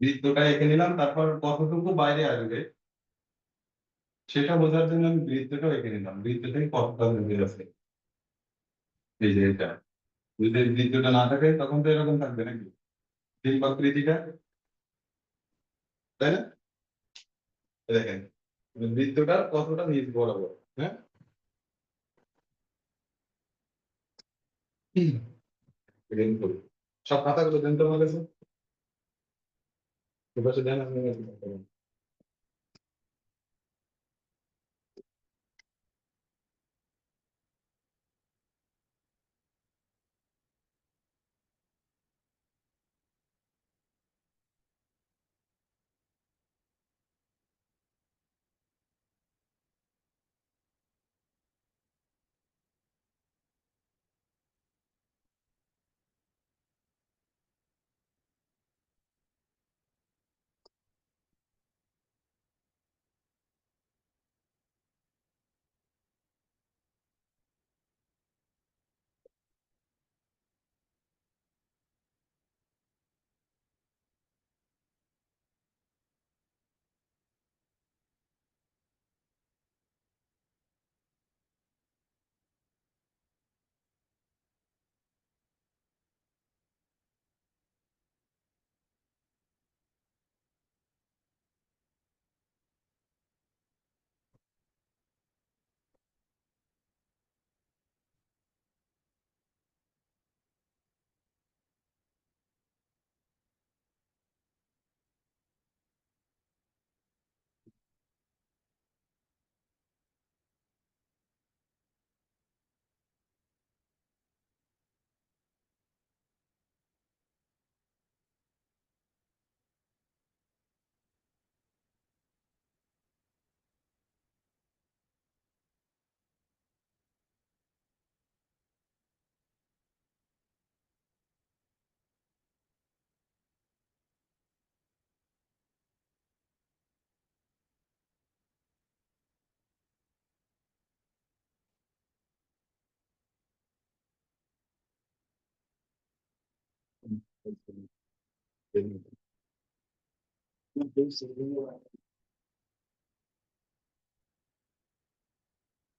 বৃত্তটা এঁকে নিলাম, তারপর কতটুকু বাইরে আসবে সেটা বোঝার জন্য আমি বৃত্তটাও এঁকে নিলাম। বৃত্তটাই কতটা বের আছে, এই যে এটা। যদি এই বৃত্তটা না থাকে তখন তো এরকম থাকবে নাকি, ডিম্বাকৃতিটা, তাই না? এই দেখেন বৃত্তটা কতটা নিচ বরাবর। হ্যাঁ, এটা আমি করি। সব খাতাগুলো দেন তো আমার কাছে, এপাশে দেন আপনি।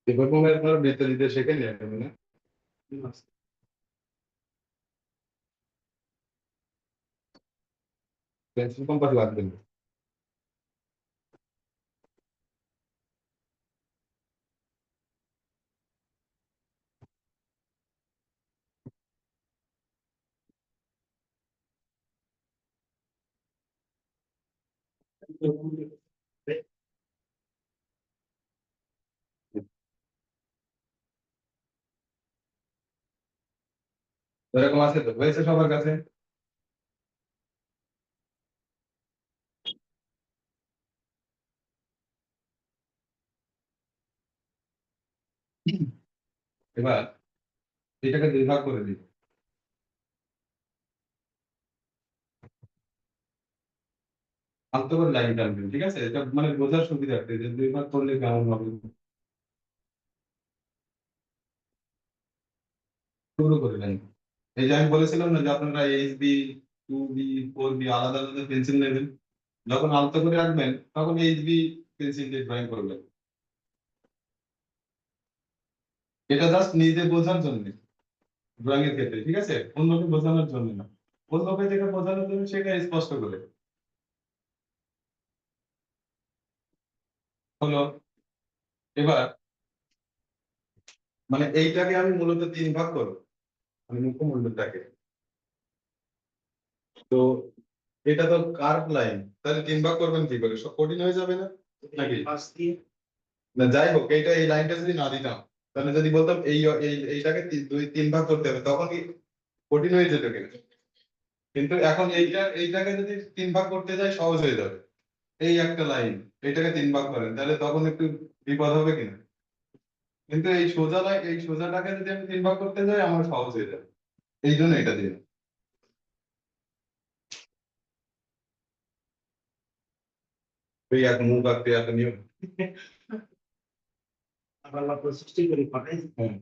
এরকম আপনার বৃত্ত দিতে শেখেন না? পেন্সিল কম্পাস লাগবে না। এরকম আছে তো, হয়েছে সবার কাছে? এবার এটাকে দুই ভাগ করে দিই। আলতো করে লাইন টানবেন, ঠিক আছে? এটা মানে বোঝার সুবিধার্থে যে দুই ভাগ করলে কেমন হবে। শুরু করে লাইন। এই যে আমি বলেছিলাম না যে আপনারা HB, 2B, 4B আলাদা আলাদা পেন্সিল নেবেন, যখন আলতো করে রাখবেন তখন HB পেন্সিল দিয়ে ড্রয়িং করবেন। এটা জাস্ট নিজে বোঝার জন্য, ড্রয়িং এর ক্ষেত্রে, ঠিক আছে? অন্যকে বোঝানোর জন্য না। অন্যকে যেটা বোঝানোর জন্য সেটা স্পষ্ট করে হলো। এবার মানে এইটাকে আমি মূলত তিন ভাগ করবো, মানে মুখমণ্ডলটাকে। তো এটা তো কার্ভ লাইন, তাহলে তিন ভাগ করবেন কি করে? সব কঠিন হয়ে যাবে না নাকি? না যাই হোক, এইটা এই লাইনটা যদি না দিতাম, তাহলে যদি বলতাম এইটাকে দুই তিন ভাগ করতে হবে, তখন কি কঠিন হয়ে যেত কিনা? কিন্তু এখন এইটাকে যদি তিন ভাগ করতে যাই সহজ হয়ে যাবে। এই একটা লাইন, এটাকে তিন ভাগ করেন তাহলে তখন একটু বিপদ হবে কিনা? কিন্তু এই সোজা লাইন, এই সোজাটাকে যদি আমি তিন ভাগ করতে যাই আমার সহজ হয়ে যাবে। এই জন্য এটা দিন। তুই এত মুখ আঁকতে এত নিয়ম। হ্যাঁ।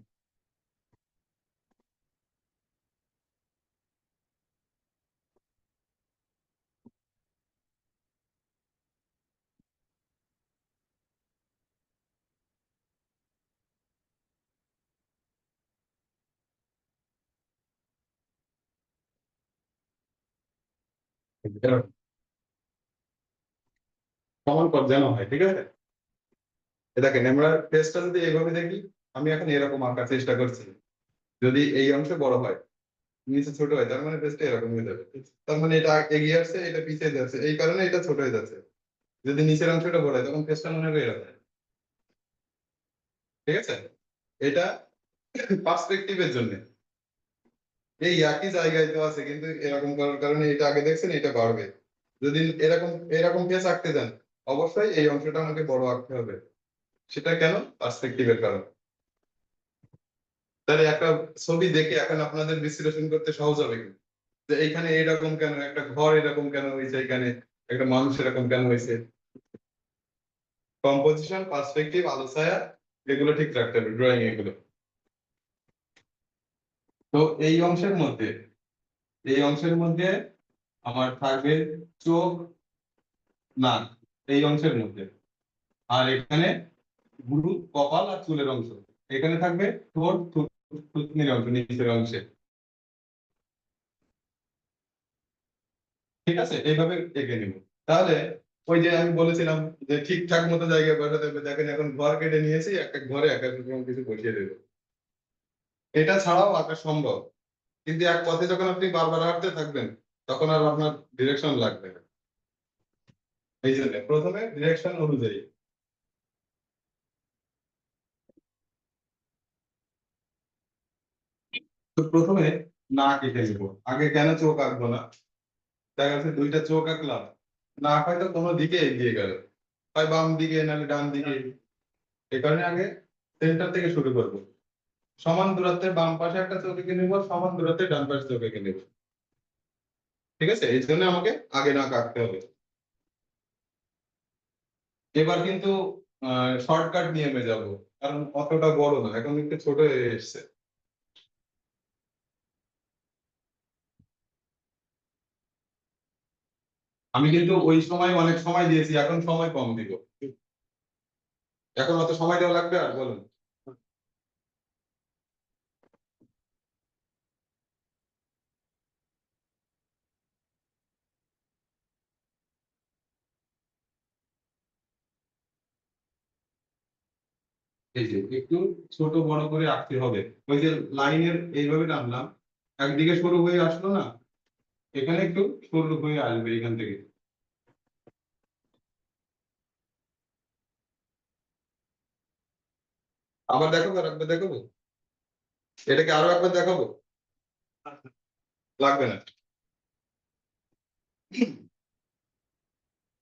সমান পথ যেন হয়, ঠিক আছে। দেখেন আমরা পেজটা যদি এইভাবে দেখি, আমি এখন এরকম আঁকার চেষ্টা করছি। যদি এই অংশ বড় হয়, নিচে ছোট হয়, তার মানে পেজটা এরকম হয়ে যাবে। তার মানে এটা এগিয়ে আসছে, এটা পিছিয়ে যাচ্ছে, এই কারণে এটা ছোট হয়ে যাচ্ছে। যদি নিচের অংশটা বড় হয়, তখন পেজটা মনে হবে এরকম। ঠিক আছে, এটা পার্সপেক্টিভের জন্য। এই একই জায়গায় তো আছে, কিন্তু এরকম করার কারণে এটা আগে দেখছেন, এটা বাড়বে। যদি এরকম এরকম পেজ আঁকতে যান, অবশ্যই এই অংশটা আমাকে বড় আঁকতে হবে। সেটা কেন? পার্সপেক্টিভের কারণে। তাহলে একটা ছবি দেখে এখন আপনাদের বিশ্লেষণ করতে সহজ হবে কি, যে এইখানে এরকম কেন, একটা ঘর এরকম কেন হয়েছে, এখানে একটা মানুষ এরকম কেন হয়েছে। কম্পোজিশন, পার্সপেক্টিভ, আলো ছায়া, এগুলো ঠিক রাখতে হবে ড্রয়িং এগুলো। তো এই অংশের মধ্যে, এই অংশের মধ্যে আমার থাকবে চোখ, নাক, এই অংশের মধ্যে। আর এখানে ভুরু, কপাল আর চুলের অংশ। এখানে থাকবে ঠোঁট, থুতনির অংশ নিচের অংশে। ঠিক আছে, এইভাবে এঁকে নিব। তাহলে ওই যে আমি বলেছিলাম যে ঠিকঠাক মতো জায়গায় বসাতে হবে, দেখেন এখন ঘর কেটে নিয়েছি, এক এক ঘরে এক এক রকম কিছু বসিয়ে দেবো। এটা ছাড়াও আঁকা সম্ভব, কিন্তু এক পথে যখন আপনি বারবার হাঁটতে থাকবেন, তখন আর আপনার ডিরেকশন লাগবে না। এই জন্য প্রথমে ডিরেকশন অনুযায়ী। তো প্রথমে নাক এঁকে নিব। আগে কেন চোখ আঁকবো না? দেখা যাচ্ছে দুইটা চোখ আঁকলাম, নাক হয়তো কোনো দিকে এগিয়ে গেল, হয় বাম দিকে নাহলে ডান দিকে। এই কারণে আগে সেন্টার থেকে শুরু করবো। সমান দূরত্বে বাম পাশে একটা চোখ এঁকে নিব, সমান দূরত্বে ডান পাশে চোখ এঁকে নিব। ঠিক আছে, এই জন্য আমাকে আগে নাক আঁকতে হবে। এবার কিন্তু শর্টকাট নিয়মে যাব, কারণ অতটা বড় না, এখন একটু ছোট হয়ে এসছে। আমি কিন্তু ওই সময় অনেক সময় দিয়েছি, এখন সময় কম দিব। এখন অত সময় দেওয়া লাগবে আর, বলুন। এই যে একটু ছোট বড় করে আঁকতে হবে। ওই যে লাইনের এইভাবে টানলাম, একদিকে সরু হয়ে আসলো না, এখানে একটু সরু হয়ে আসবে এখান থেকে। আবার দেখাবো, আর একবার দেখাবো, এটাকে আরো একবার দেখাবো, লাগবে না।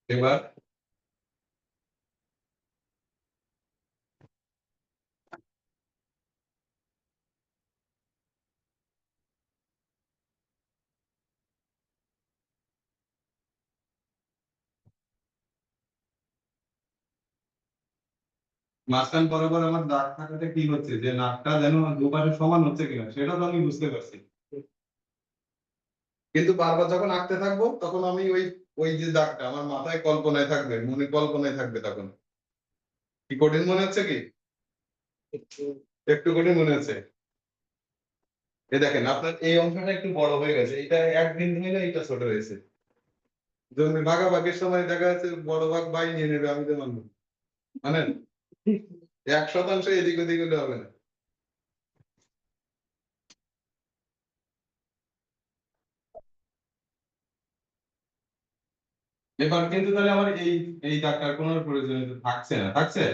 এবার মাঝখান বরাবর আমার দাগ থাকাতে কি হচ্ছে, যে নাকটা যেন দুপাশে সমান হচ্ছে কিনা সেটা তো আমি বুঝতে পারছি। কিন্তু বারবার যখন আঁকতে থাকবো, তখন আমি ওই ওই যে দাগটা আমার মাথায় কল্পনায় থাকবে, মনে কল্পনায় থাকবে তখন। কি কঠিন মনে হচ্ছে কি? একটু কঠিন মনে হচ্ছে। এই দেখেন আপনার এই অংশটা একটু বড় হয়ে গেছে, এটা একদিন হইলে এটা ছোট হয়েছে। জমি ভাগাভাগির সময় দেখা যাচ্ছে বড় ভাগ ভাই নিয়ে নেবে, আমি তো মানবো, মানে 1% এদিক ওদিক হলে হবে না। এবার কিন্তু তাহলে আমার এই এই দাগটার কোনো প্রয়োজনীয়তা থাকছে না, থাকছে।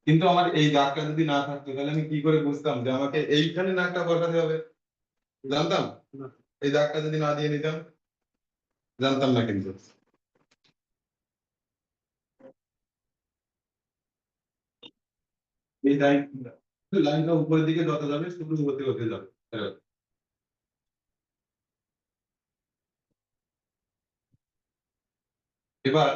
কিন্তু আমার এই দাগটা যদি না থাকতো, তাহলে আমি কি করে বুঝতাম যে আমাকে এইখানে নাকটা বসাতে হবে? জানতাম না। এই দাগটা যদি না দিয়ে নিতাম, জানতাম না কিন্তু। এই লাইন, লাইনটা উপরের দিকে যত যাবে শুধু হতে হতে যাবে। এবার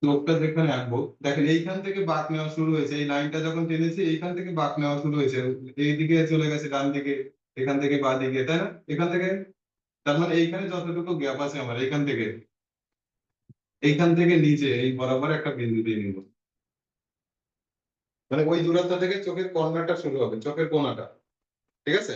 চোখটা যেখানে আঁকবো, দেখেন এইখান থেকে বাঁক নেওয়া শুরু হয়েছে, এই লাইনটা যখন টেনেছি এইখান থেকে বাঁক নেওয়া শুরু হয়েছে, এইদিকে চলে গেছে ডান দিকে, এখান থেকে বাঁ দিকে, তাই না? এখান থেকে, তার মানে এইখানে যতটুকু গ্যাপ আছে আমার, এইখান থেকে নিচে এই বরাবর একটা বিন্দু দিয়ে নিব। মানে ওই দূরত্ব থেকে চোখের কর্নারটা শুরু হবে, চোখের কোণাটা। ঠিক আছে,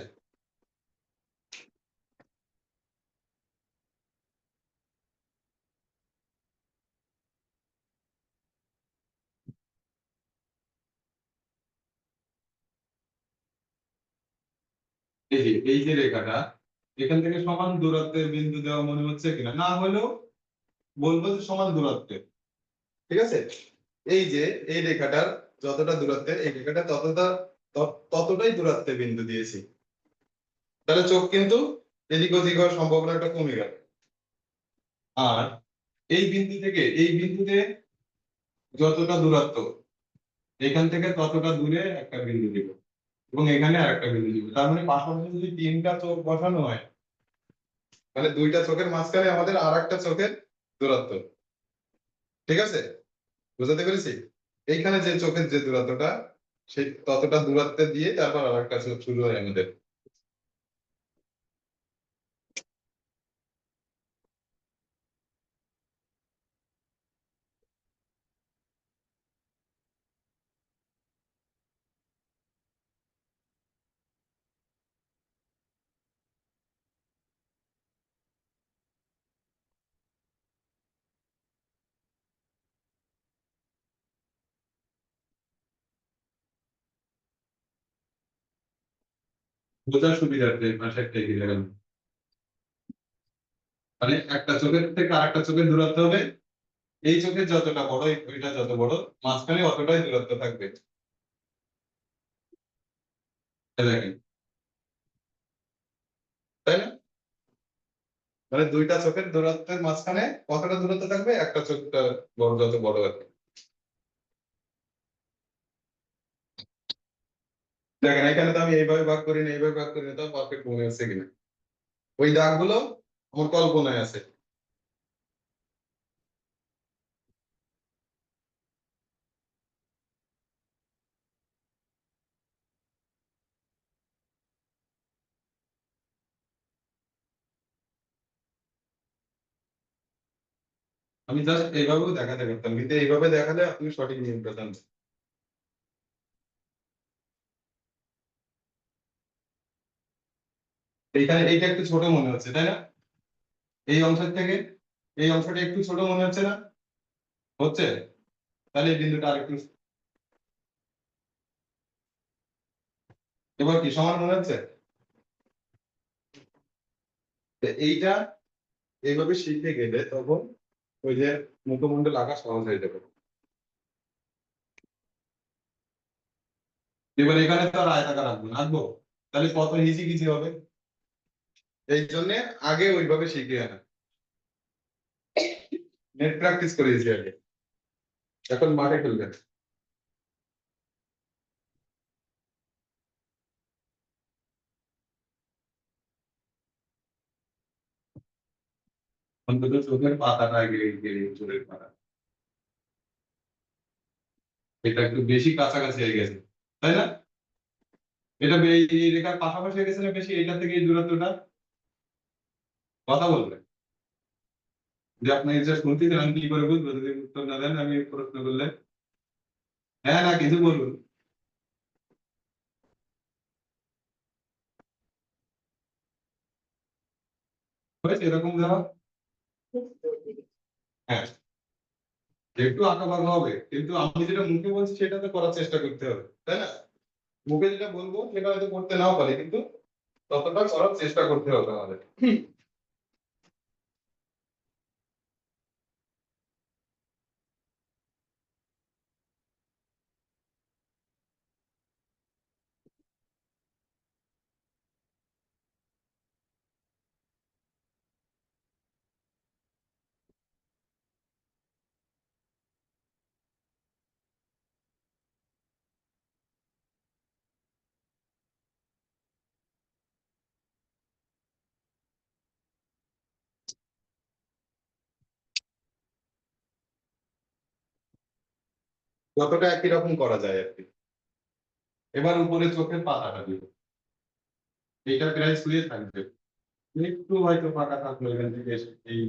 এই যে রেখাটা এখান থেকে সমান দূরত্বের বিন্দু দেওয়া মনে হচ্ছে কিনা, না হলেও বলবো যে সমান দূরত্বের। ঠিক আছে, এই যে এই রেখাটার যতটা দূরত্বের, এই রেখাটা ততটাই দূরত্বে বিন্দু দিয়েছি। তাহলে চোখ কিন্তু এদিক ওদিক হওয়ার সম্ভাবনাটা কমে গেল। আর এই বিন্দু থেকে এই বিন্দুতে যতটা দূরত্ব, এখান থেকে ততটা দূরে একটা বিন্দু দিব, এবং এখানে আরেকটা বিন্দু দিব। তার মানে পাশাপাশি যদি তিনটা চোখ বসানো হয়, মানে দুইটা চোখের মাঝখানে আমাদের আর একটা চোখের দূরত্ব। ঠিক আছে, বুঝাতে পেরেছি? এইখানে যে চোখের যে দূরত্বটা, সেই ততটা দূরত্বে দিয়ে তারপর আর একটা চোখ শুরু হয় আমাদের। বোঝার সুবিধার্থে পাশে একটা এগিয়ে গেলাম। মানে একটা চোখের থেকে আরেকটা চোখের দূরত্ব হবে, এই চোখের যতটা বড় ওইটা যত বড়, মাঝখানে অতটাই দূরত্ব থাকবে। এই দেখেন, তাই না? মানে দুইটা চোখের দূরত্বের মাঝখানে কতটা দূরত্ব থাকবে, একটা চোখটা বড় যত বড় আর কি। দেখেন এখানে তো আমি এইভাবে ভাগ করি না, এইভাবে ভাগ করি না, তো পারফেক্ট মনে হচ্ছে কিনা? ওই দাগগুলো আমার কল্পনায় আছে। আমি জাস্ট এইভাবেও দেখাতে পারতাম, কিন্তু এইভাবে দেখালে আপনি সঠিক নিয়মটা জানবেন। এইখানে এইটা একটু ছোট মনে হচ্ছে, তাই না? এই অংশের থেকে এই অংশটা একটু ছোট মনে হচ্ছে না? হচ্ছে। তাহলে এই বিন্দুটা আরেকটু, এবার কি সমান মনে হচ্ছে? তো এইটা এইভাবে শিখে গেলে তখন ওই যে মুখমণ্ডল আঁকা সহজ হয়ে যাবে। এবার এখানে তো আর আয়তাকার আঁকবো না, আঁকবো তাহলে কত হিজিবিজি হবে। এই জন্য আগে ওইভাবে শিখে আনা, নেট প্র্যাকটিস করিয়েছি আগে, এখন মাঠে খেলবেন। অন্তত চোখের পাতাটা আগে চোখের পাতা, এটা একটু বেশি কাছাকাছি হয়ে গেছে, তাই না? এটা এই রেখার পাশাপাশি হয়ে গেছে না বেশি, এটা থেকে এই দূরত্বটা। কথা বলবেন, যে আপনি যে শুনতেছেন আমি কি করে বুঝবো যদি উত্তর না দেন আমি প্রশ্ন করলে? হ্যাঁ না কিছু বলুন। হয়েছে এরকম দেওয়া? হ্যাঁ, একটু আঁকা বাঁকা হবে, কিন্তু আমি যেটা মুখে বলছি সেটা তো করার চেষ্টা করতে হবে, তাই না? মুখে যেটা বলবো সেটা হয়তো করতে নাও পারি, কিন্তু ততটা করার চেষ্টা করতে হবে আমাদের। যতটা একই রকম করা যায় আর কি। এবার উপরে চোখের পাতাটা দিব, এইটা প্রায় শুয়ে থাকবে, একটু হয়তো ফাঁকা থাকলো এখান থেকে এসে এই।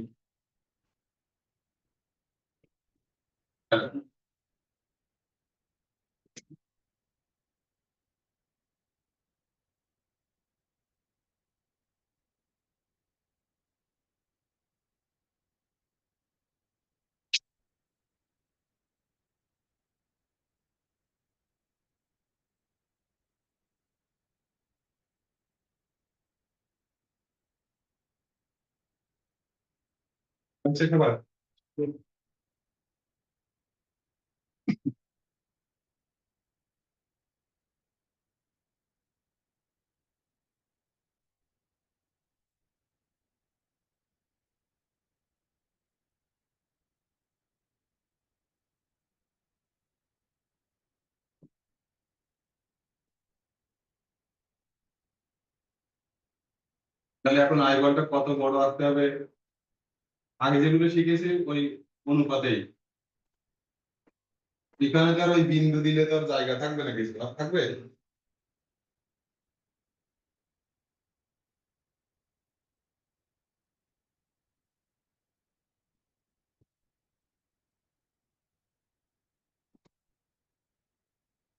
হচ্ছে সবার। তাহলে এখন আইবলটা কত বড় আসতে হবে? আগে যেগুলো শিখেছি ওই অনুপাতেই। এখানে তো আর ওই বিন্দু দিলে তো আর জায়গা থাকবে না, কিছু আর থাকবে?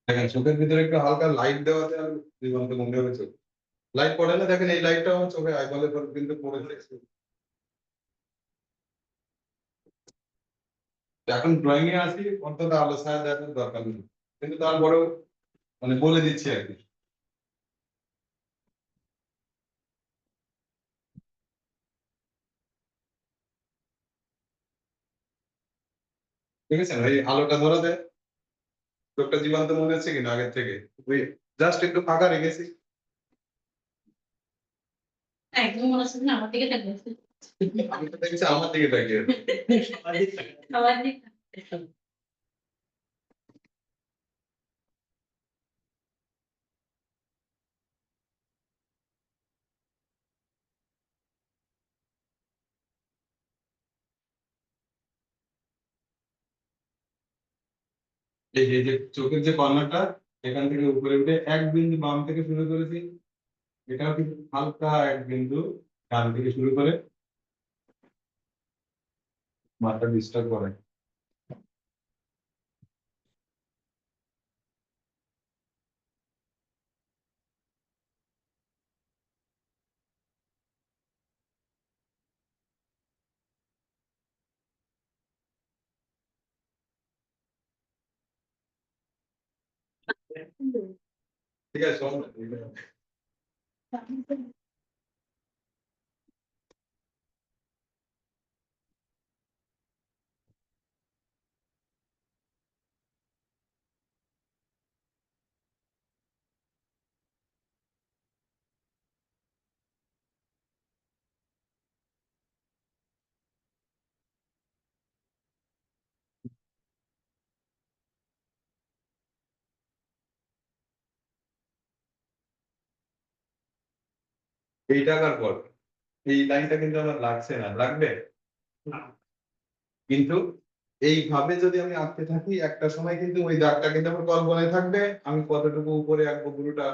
দেখেন চোখের ভিতরে একটু হালকা লাইট দেওয়াতে আর জীবন্ত মনে হবে চোখ। লাইট পড়ে না, দেখেন এই লাইটটা আমার চোখে আইবলের পর কিন্তু পড়ে যাচ্ছে। এখন ড্রয়িং এ আসি, অন্তত আলো ছায়া দেওয়ার দরকার নেই, কিন্তু তারপরেও মানে বলে দিচ্ছি আর কি। ঠিক আছে, ওই আলোটা ধরা দেয়, চোখটা জীবন্ত মনে হচ্ছে কিনা আগের থেকে? ওই জাস্ট একটু ফাঁকা রেখেছি। একদম মনে হচ্ছে না আমার দিকে তাকিয়ে আছে। আমি তো দেখছি আমার দিকে তাকিয়ে আছে। আমার দিকে এই যে চোখের যে কর্নারটা, এখান থেকে উপরে উঠে এক বিন্দু বাম থেকে শুরু করেছি, এটাও কিন্তু হালকা এক বিন্দু ডান থেকে শুরু করে মাথা ডিস্টার্ব করে। ঠিক আছে, শোন না, এইটা আঁকার পর এই লাইনটা কিন্তু আমার লাগছে না, লাগবে? কিন্তু এইভাবে যদি আমি আঁকতে থাকি, একটা সময় কিন্তু ওই দাগটা কিন্তু আমার কল্পনায় থাকবে, আমি কতটুকু উপরে আঁকবো পুরোটা,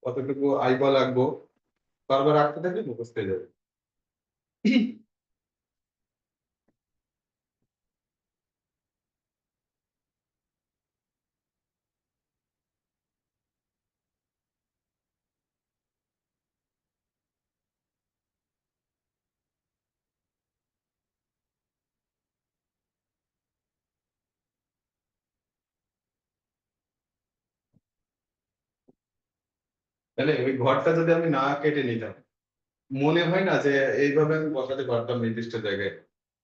কতটুকু আইবল আঁকবো, বারবার আঁকতে থাকলে মুখস্থ হয়ে যাবে। তাহলে ওই ঘরটা যদি আমি না কেটে নিতাম, মনে হয় না যে এইভাবে আমি বসাতে পারতাম নির্দিষ্ট জায়গায়,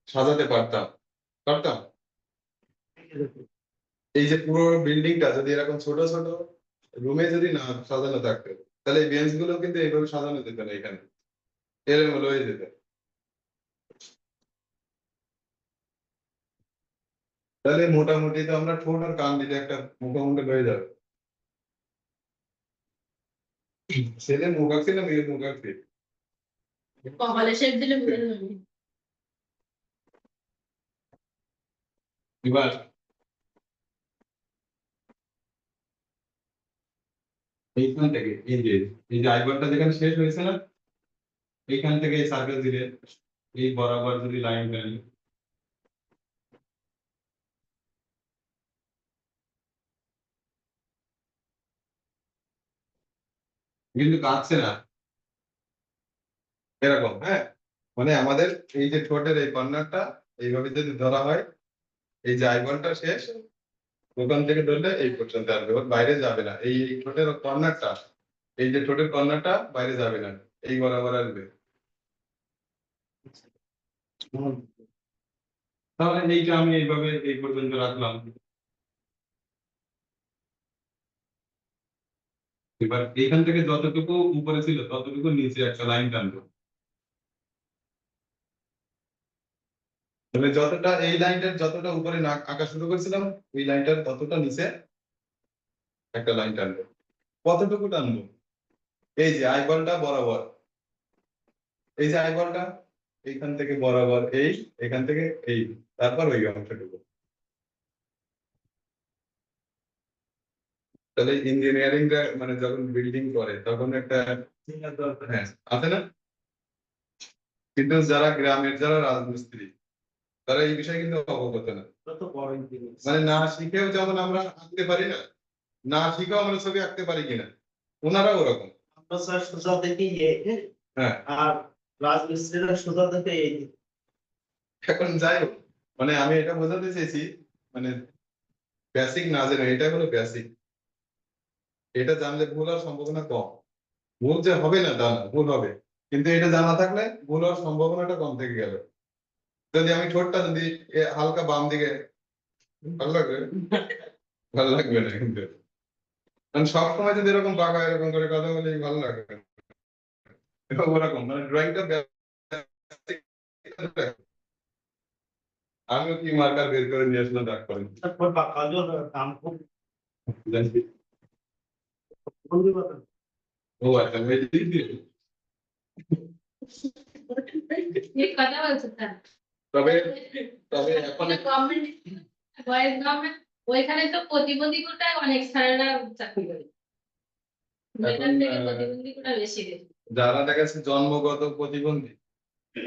সাজাতে পারতাম? পারতাম। এই যে পুরো বিল্ডিংটা যদি এরকম ছোট ছোট রুমে যদি না সাজানো থাকতো, তাহলে এই বেঞ্চ গুলো কিন্তু এইভাবে সাজানো যেত না, এখানে এলোমেলো হয়ে যেত। তাহলে মোটামুটি তো আমরা ঠোঁট আর কান দিলে একটা মোটামুটি হয়ে যাবে। ছেলে মুখ আঁকছে না মেয়ের মুখ আঁকছে? কপালে শেপ দিলে বুঝে যাবে। এবার এইখান থেকে এই যে আইবারটা যেখানে শেষ হয়েছে না, এইখান থেকে এই সার্কেল দিলে এই বরাবর যদি লাইন টানি, কিন্তু কাটছে না এরকম, হ্যাঁ। মানে আমাদের এই যে ঠোঁটের এই কর্নারটা এইভাবে যদি ধরা হয়, এই যে আইবলটা শেষ, ওখান থেকে ধরলে এই পর্যন্ত আসবে, ওর বাইরে যাবে না, এই ঠোঁটের কর্নারটা, এই যে ঠোঁটের কর্নারটা বাইরে যাবে না, এই বরাবর আসবে। তাহলে এইটা আমি এইভাবে এই পর্যন্ত রাখলাম। এবার এইখান থেকে যতটুকু উপরে ছিল ততটুকু নিচে একটা লাইন টানবো। মানে যতটা এই লাইনটার যতটা উপরে আঁকা শুরু করেছিলাম ওই লাইনটার ততটা নিচে একটা লাইন টানবো। কতটুকু টানবো? এই যে আইবলটা বরাবর, এই যে আইবলটা এইখান থেকে বরাবর, এই এখান থেকে এই, তারপর ওই অংশটুকু। তাহলে ইঞ্জিনিয়ারিংটা মানে যখন বিল্ডিং করে তখন একটা হ্যাঁ আছে না, কিন্তু যারা গ্রামের যারা রাজমিস্ত্রি তারা এই বিষয়ে কিন্তু অবগত না। মানে না শিখেও যেমন আমরা আঁকতে পারি না, না শিখেও আমরা ছবি আঁকতে পারি কিনা, ওনারা ওরকম। আমরা স্যার সোজা দেখে হ্যাঁ আর রাজমিস্ত্রিরা সোজা দেখে এখন যাই হোক, মানে আমি এটা বোঝাতে চেয়েছি, মানে বেসিক না জেনে, এটা হলো বেসিক, এটা জানলে ভুল হওয়ার সম্ভাবনা কম। ভুল যে হবে না তা না, ভুল হবে, কিন্তু এটা জানা থাকলে ভুল হওয়ার সম্ভাবনাটা কম থেকে গেল। যদি আমি ঠোঁটটা যদি হালকা বাম দিকে, ভালো লাগবে? ভালো লাগবে না কিন্তু, কারণ সবসময় যদি এরকম বাঁকা এরকম করে কথা বলি ভালো লাগবে না। ওরকম মানে ড্রয়িংটা আমিও কি মার্কার বের করে নিয়ে আসলাম ডাক করেন তারপর কাজও কাম খুব ও আচ্ছা ওই দিক দিয়ে। ये কথা বলছে স্যার। তবে তবে এখন গভর্নমেন্ট বয়েজ গভর্নমেন্ট ওইখানে তো প্রতিবন্ধী কোটায় অনেক স্যারেরা চাকরি করে। মেয়েদের থেকে প্রতিবন্ধী কোটা বেশি বেশি। যারা দেখা যাচ্ছে জন্মগত প্রতিবন্ধী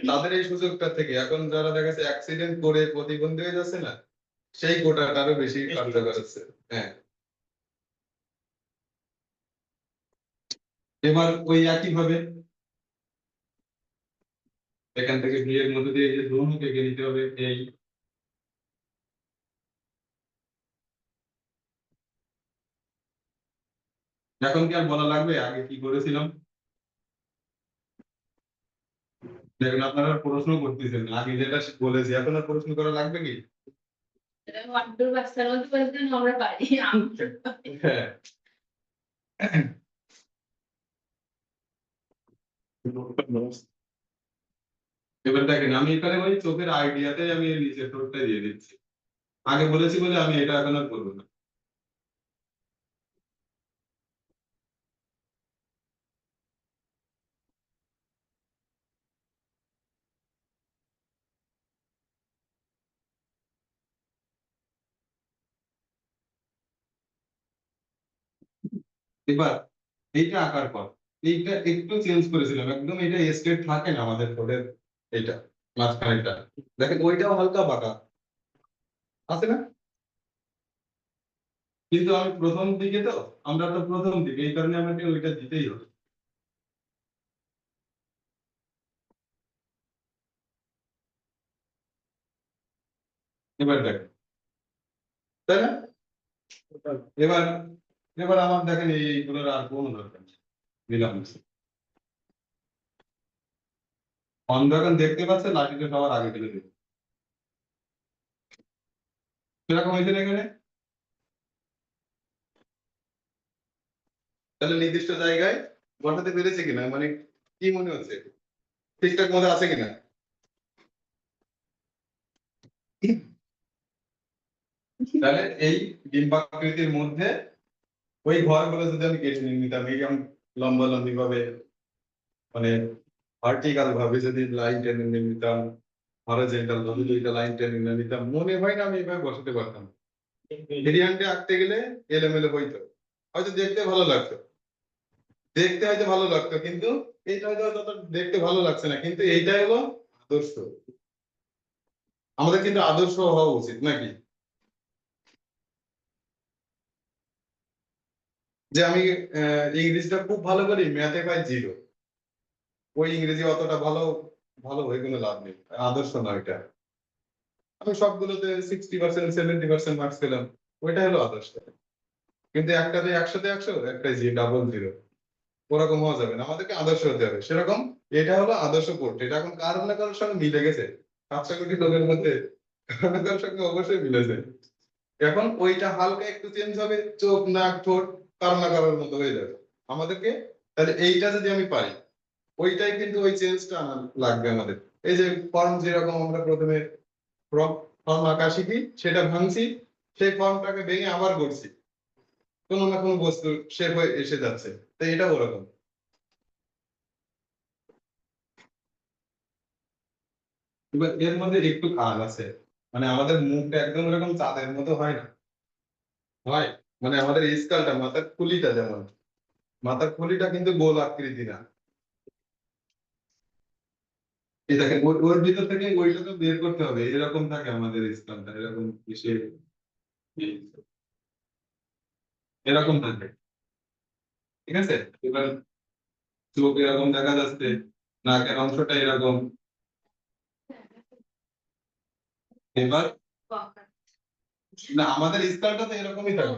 তাদের এই সুযোগটা থেকে এখন যারা দেখা যাচ্ছে অ্যাক্সিডেন্ট করে প্রতিবন্ধী হয়ে যাচ্ছে না, সেই কোটাটা আরো বেশি কার্যকর হচ্ছে। হ্যাঁ এবার ওই একই ভাবে এখান থেকে বিয়ের মধ্যে দিয়ে যে দোনো থেকে নিতে হবে এই, এখন কি আর বলা লাগবে আগে কি করেছিলাম? দেখেন আপনারা প্রশ্ন করতেছেন আগে যেটা বলেছি, এখন আর প্রশ্ন করা লাগবে কি? এটা ওয়ার্ডের বাচ্চার মধ্যে বলতেন আমরা পারি আমরা পারি। হ্যাঁ এবার দেখেন আমি এখানে ওই চোখের আইডিয়াতে আমি এর নিচের ঠোঁটটা দিয়ে দিচ্ছি, আগে বলেছি বলে আমি এটা এখন আর করবো না। এবার এইটা আঁকার পর এইটা একটু চেঞ্জ করেছিলাম, একদম এটা স্ট্রেট থাকে না আমাদের ঠোঁটের, এইটা মাঝখানেটা দেখেন ওইটাও হালকা বাঁকা আছে না, কিন্তু আমি প্রথম দিকে তো, আমরা তো প্রথম দিকে এই কারণে আমাকে ওইটা দিতেই হবে। এবার দেখেন তাই না, এবার এবার আমার দেখেন এইগুলোর আর কোনো দরকার নেই, দিলাম। অন্ধ এখন দেখতে পাচ্ছে, লাঠিটা সবার আগে ফেলে দেবে, সেরকম হয়েছে না এখানে। তাহলে নির্দিষ্ট জায়গায় বসাতে পেরেছে কিনা, মানে কি মনে হচ্ছে ঠিকঠাক মতো আছে কিনা? তাহলে এই ডিম্বাকৃতির মধ্যে ওই ঘরগুলো যদি আমি কেটে নিয়ে নিতাম এইরকম লম্বা লম্বি ভাবে, মানে ভার্টিক্যাল ভাবে যদি লাইন টেনে নিয়ে নিতাম, হরিজন্টাল ভাবে দুইটা লাইন টেনে নিয়ে নিতাম, মনে হয় না আমি এইভাবে বসাতে পারতাম। ভেরিয়ান্টে আঁকতে গেলে এলোমেলো হইতো, হয়তো দেখতে ভালো লাগতো, দেখতে হয়তো ভালো লাগতো, কিন্তু এইটা হয়তো তত দেখতে ভালো লাগছে না, কিন্তু এইটাই হলো আদর্শ। আমাদের কিন্তু আদর্শ হওয়া উচিত নাকি, যে আমি ইংরেজিটা খুব ভালো করি ম্যাথে পাই 0, ওই ইংরেজি অতটা ভালো ভালো হয়ে কোনো লাভ নেই, আদর্শ না এটা। আমি সবগুলোতে 60% 70% মার্কস পেলাম, ওইটা হলো আদর্শ। কিন্তু একটাতে 100-তে 100, একটাই ডাবল 0, ওরকম হওয়া যাবে না, আমাদেরকে আদর্শ হতে হবে সেরকম। এটা হলো আদর্শ কোড, এটা এখন কারোর না কারোর সঙ্গে মিলে গেছে 700 কোটি লোকের মধ্যে, ঘনকের সঙ্গে অবশ্যই মিলেছে। এখন ওইটা হালকা একটু চেঞ্জ হবে, চোখ নাক ঠোঁট কারো না কারোর মতো হয়ে যাবে আমাদেরকে। তাহলে এইটা যদি আমি পারি, ওইটাই কিন্তু ওই চেঞ্জটা আনা লাগবে আমাদের। এই যে ফর্ম যেরকম আমরা প্রথমে ফর্ম আঁকা শিখি, সেটা ভাঙছি, সেই ফর্মটাকে ভেঙে আবার করছি, কোনো না কোনো বস্তু শেপ হয়ে এসে যাচ্ছে। তো এটা ওরকম। এবার এর মধ্যে একটু কাজ আছে, মানে আমাদের মুখটা একদম এরকম চাঁদের মতো হয় না, হয় মানে আমাদের স্কালটা, মাথার খুলিটা যেমন, মাথার খুলিটা কিন্তু গোল আকৃতি না। এটাকে ওর ভিতর থেকে ওইটা তো বের করতে হবে, এরকম থাকে আমাদের স্কালটা, এরকম এসে এরকম থাকে, ঠিক আছে। এবার চোখ এরকম দেখা যাচ্ছে, নাকের অংশটা এরকম। এবার না, আমাদের স্কালটা তো এরকমই থাকে,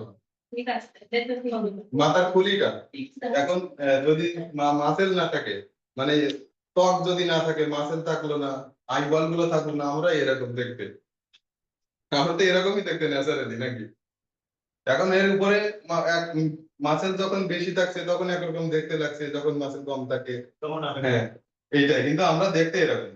ঠিক আছে, দেখতেছি হবে। মাথার খুলিটা। ঠিক আছে। এখন যদি মাসেল না থাকে, মানে ত্বক যদি না থাকে, মাসেল থাকলো না, আইবল গুলো থাকলো না, আমরা এরকম দেখতে, আমরা তো এরকমই দেখতে ন্যাচারালি নাকি। এখন এর উপরে মাসেল যখন বেশি থাকছে তখন একরকম দেখতে লাগছে, যখন মাসেল কম থাকে, তখন আর হ্যাঁ এইটাই, কিন্তু আমরা দেখতে এরকম।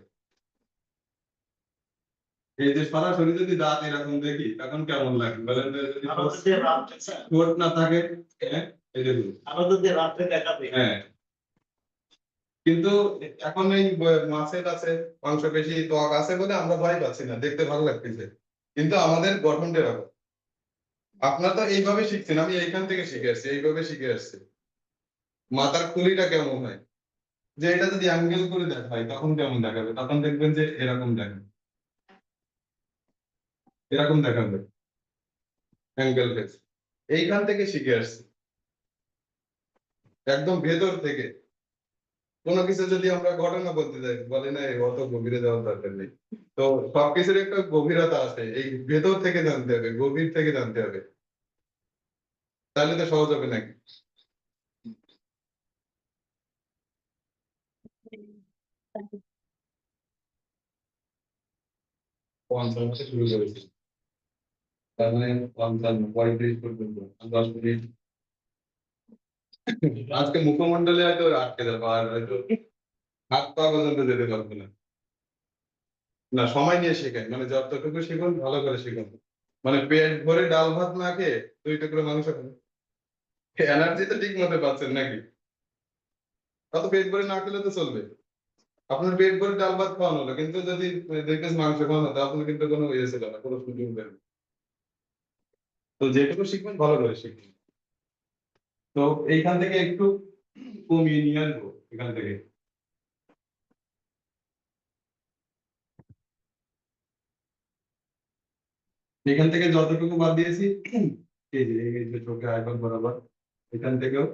এই যে সরাসরি যদি দাঁত এরকম দেখি তখন কেমন লাগে বলেন তো? যদি আমাদের যে রাত্রে ঠোঁট না থাকে, হ্যাঁ এই দেখুন, আমাদের যে রাত্রে দেখাবে হ্যাঁ কিন্তু এখন এই মাছের আছে, মাংসপেশি ত্বক আছে বলে আমরা ভয় পাচ্ছি না, দেখতে ভালো লাগতেছে, কিন্তু আমাদের গঠনটা এরকম। আপনারা তো এইভাবে শিখছেন, আমি এইখান থেকে শিখে আসছি, এইভাবে শিখে আসছি। মাথার খুলিটা কেমন হয়, যে এটা যদি অ্যাঙ্গেল করে দেখায় তখন কেমন দেখাবে, তখন দেখবেন যে এরকম দেখাবে, এরকম দেখাবে অ্যাঙ্গেল ফেস। এইখান থেকে শিখে আসছি, একদম ভেতর থেকে। কোনো কিছু যদি আমরা ঘটনা বলতে যাই, বলে না অত গভীরে যাওয়ার দরকার নেই, তো সবকিছুর একটা গভীরতা আছে, এই ভেতর থেকে জানতে হবে, গভীর থেকে জানতে হবে, তাহলে তো সহজ হবে নাকি। পঞ্চাশ মাসে শুরু করেছি, তার মানে 55 35 পর্যন্ত 10 মিনিট। আজকে মুখমন্ডলে হয়তো আটকে যাবো, আর হয়তো হাত পা পর্যন্ত যেতে পারবো না। না, সময় নিয়ে শেখাই, মানে যতটুকু শিখুন ভালো করে শিখুন, মানে পেট ভরে ডাল ভাত না খেয়ে 2 টুকরো মাংস খান, এনার্জি তো ঠিক মতো পাচ্ছেন নাকি। অত পেট ভরে না খেলে তো চলবে, আপনার পেট ভরে ডাল ভাত খাওয়ানো হলো, কিন্তু যদি 2 পিস মাংস খাওয়ানো হতো, আপনার কিন্তু কোনো ইয়ে ছিল না, কোনো সুযোগ দেবে না। তো যেটুকু শিখবেন ভালো করে শিখবেন। তো এইখান থেকে একটু কমিয়ে নিয়ে আসবো, এখান থেকে। এখান থেকে যতটুকু বাদ দিয়েছি, এই যে চোখে আইকন বরাবর, এখান থেকেও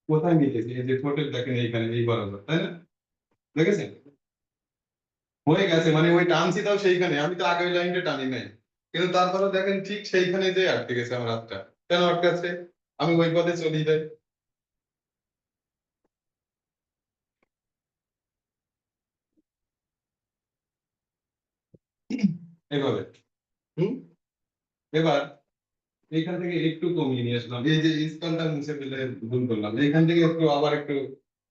কোথায় নিতেছি, এই যে ঠোঁটের দেখেন এইখানে এই বরাবর, তাই না, দেখেছেন হয়ে গেছে, মানে ওই টানছি তাও সেইখানে, আমি তো আগে ওই লাইনটা টানি নাই, কিন্তু তারপরে দেখেন ঠিক সেইখানে যে আটকে গেছে আমার হাতটা। কেন আটকে আছে, আমি ওই পথে চলি যাই এভাবে। হুম, এবার এইখান থেকে একটু কমিয়ে নিয়ে আসলাম, এই যে স্থানটা মুছে ফেলে ভুল করলাম, এইখান থেকে একটু আবার একটু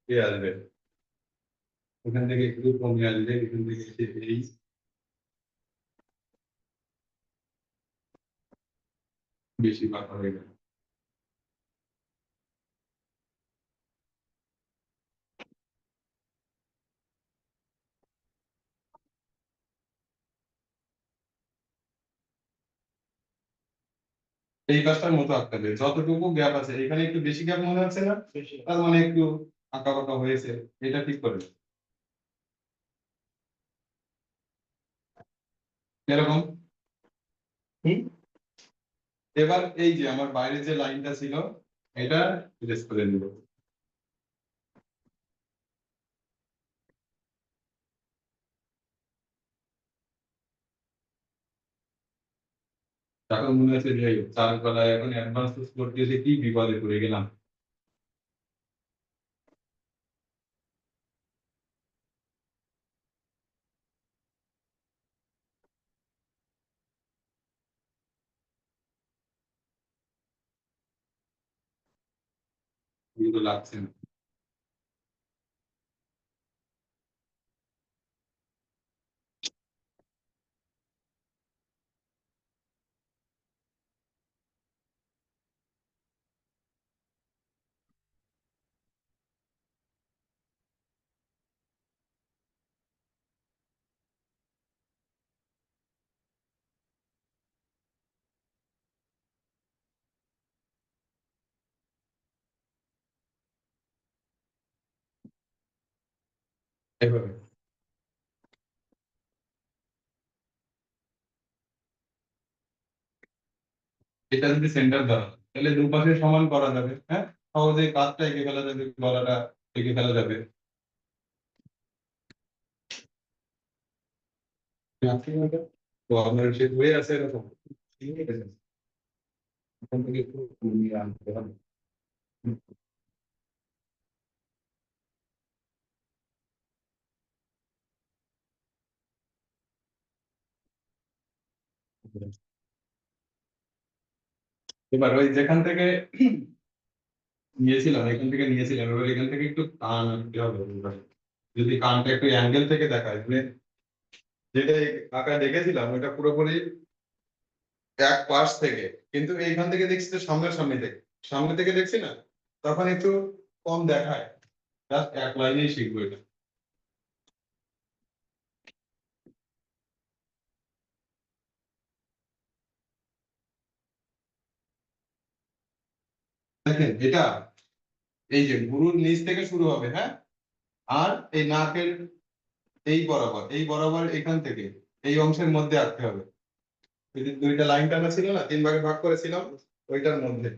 ইয়ে আসবে, ওখান থেকে একটু কমিয়ে আসবে, এখান থেকে এসে এই বেশি পাকা হয়ে গেল। এই কাজটার মতো আঁকতে হবে, যতটুকু গ্যাপ আছে এখানে একটু বেশি গ্যাপ মনে হচ্ছে না, বেশি। তার মানে একটু আঁকা বাঁকা হয়েছে, এটা ঠিক করে এরকম। হুম, এবার এই যে আমার বাইরে যে লাইনটা ছিল, এটা ইরেজ করে নিব। তখন মনে হচ্ছে যে চার বেলায় এখন অ্যাডভান্স করতে এসে কি বিপদে পড়ে গেলাম। এগুলো লাগছে না। এভাবে এটা যদি সেন্টার ধরা হয়, তাহলে দুপাশে সমান করা যাবে, হ্যাঁ, সহজেই কাজটা এঁকে ফেলা যাবে, গলাটা এঁকে ফেলা যাবে। তো আপনার সে হয়ে আছে এরকম, ঠিক আছে, এখান থেকে একটু কমিয়ে আনতে হবে। এবার ওই যেখান থেকে নিয়েছিলাম, এখান থেকে নিয়েছিলাম, এবার এখান থেকে একটু টান আনতে হবে এবার। যদি কানটা একটু অ্যাঙ্গেল থেকে দেখায়, মানে যেটা আঁকা দেখেছিলাম ওটা পুরোপুরি এক পাশ থেকে, কিন্তু এইখান থেকে দেখছি তো সামনে সামনে থেকে, সামনে থেকে দেখছি না, তখন একটু কম দেখায়। জাস্ট এক লাইনেই শিখবো এটা। দেখেন এটা, এই যে ভুরুর নিচ থেকে শুরু হবে, হ্যাঁ, আর এই নাকের এই বরাবর এখান থেকে এই অংশের মধ্যে আঁকতে হবে। এই যে দুইটা লাইন টানা ছিল না, তিন ভাগে ভাগ করেছিলাম, ওইটার মধ্যে।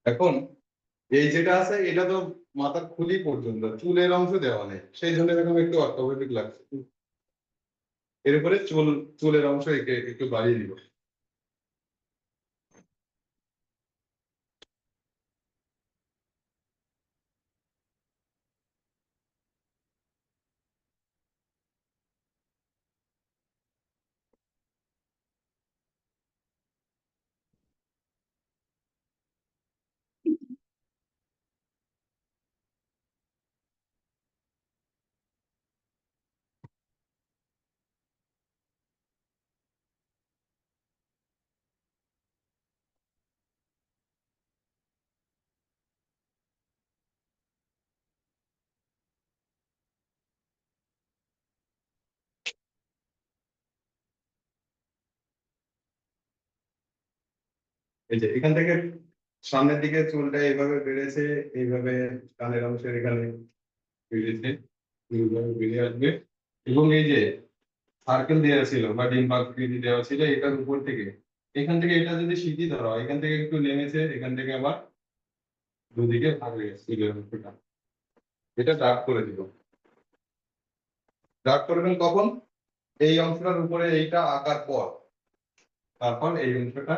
এখন এই যেটা আছে এটা তো মাথার খুলি পর্যন্ত, চুলের অংশ দেওয়া নেই, সেই জন্য এরকম একটু অর্থোপেডিক লাগছে। এর উপরে চুলের অংশ একে একটু বাড়িয়ে দিব। এই যে এখান থেকে সামনের দিকে চুলটা এইভাবে বেড়েছে, এইভাবে কানের অংশের এখানে বেড়েছে, এইভাবে বেড়ে আসবে। এবং এই যে সার্কেল দেওয়া ছিল বা ডিম আকৃতি দেওয়া ছিল, এটার উপর থেকে এখান থেকে এটা যদি সিধি ধরা হয়, এখান থেকে একটু নেমেছে, এখান থেকে আবার দুদিকে ভাগ হয়ে গেছে চুলের অংশটা। এটা ডার্ক করে দিব। ডার্ক করবেন কখন? এই অংশটার উপরে এইটা আঁকার পর, তারপর এই অংশটা।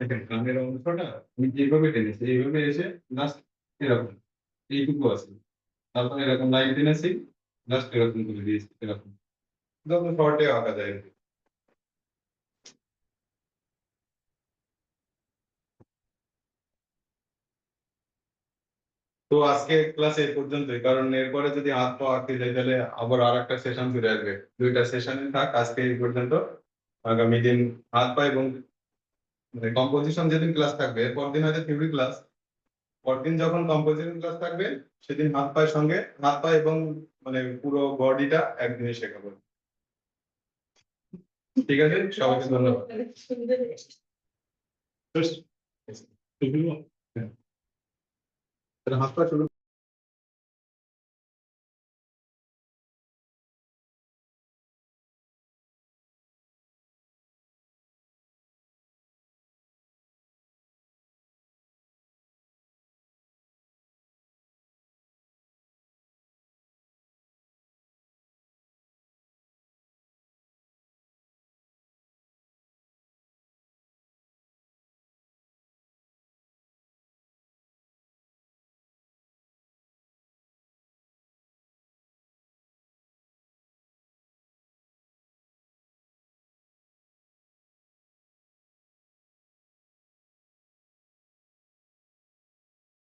দেখেন কানের অংশটা আমি যেভাবে টেনেছি এইভাবে এসে লাস্ট এরকম এইটুকু আছে, তারপরে এরকম লাইন টেনেছি, লাস্ট এরকম করে দিয়েছি, এরকম যত শর্টে আঁকা যায় আর কি। তো আজকে ক্লাস এই পর্যন্তই, কারণ এরপরে যদি হাত পা আঁকতে যাই তাহলে আবার আর একটা সেশন চলে আসবে। দুইটা সেশনে থাক, আজকে এই পর্যন্ত। আগামী দিন হাত পা এবং মানে কম্পোজিশন যেদিন ক্লাস থাকবে, পরদিন হয়তো থিওরি ক্লাস, পরদিন যখন কম্পোজিশন ক্লাস থাকবে সেদিন হাত পায়ের সঙ্গে হাত পা এবং মানে পুরো বডিটা একদিনে শেখাবো। ঠিক আছে, সবাইকে ধন্যবাদ। তাহলে হাত পা শুরু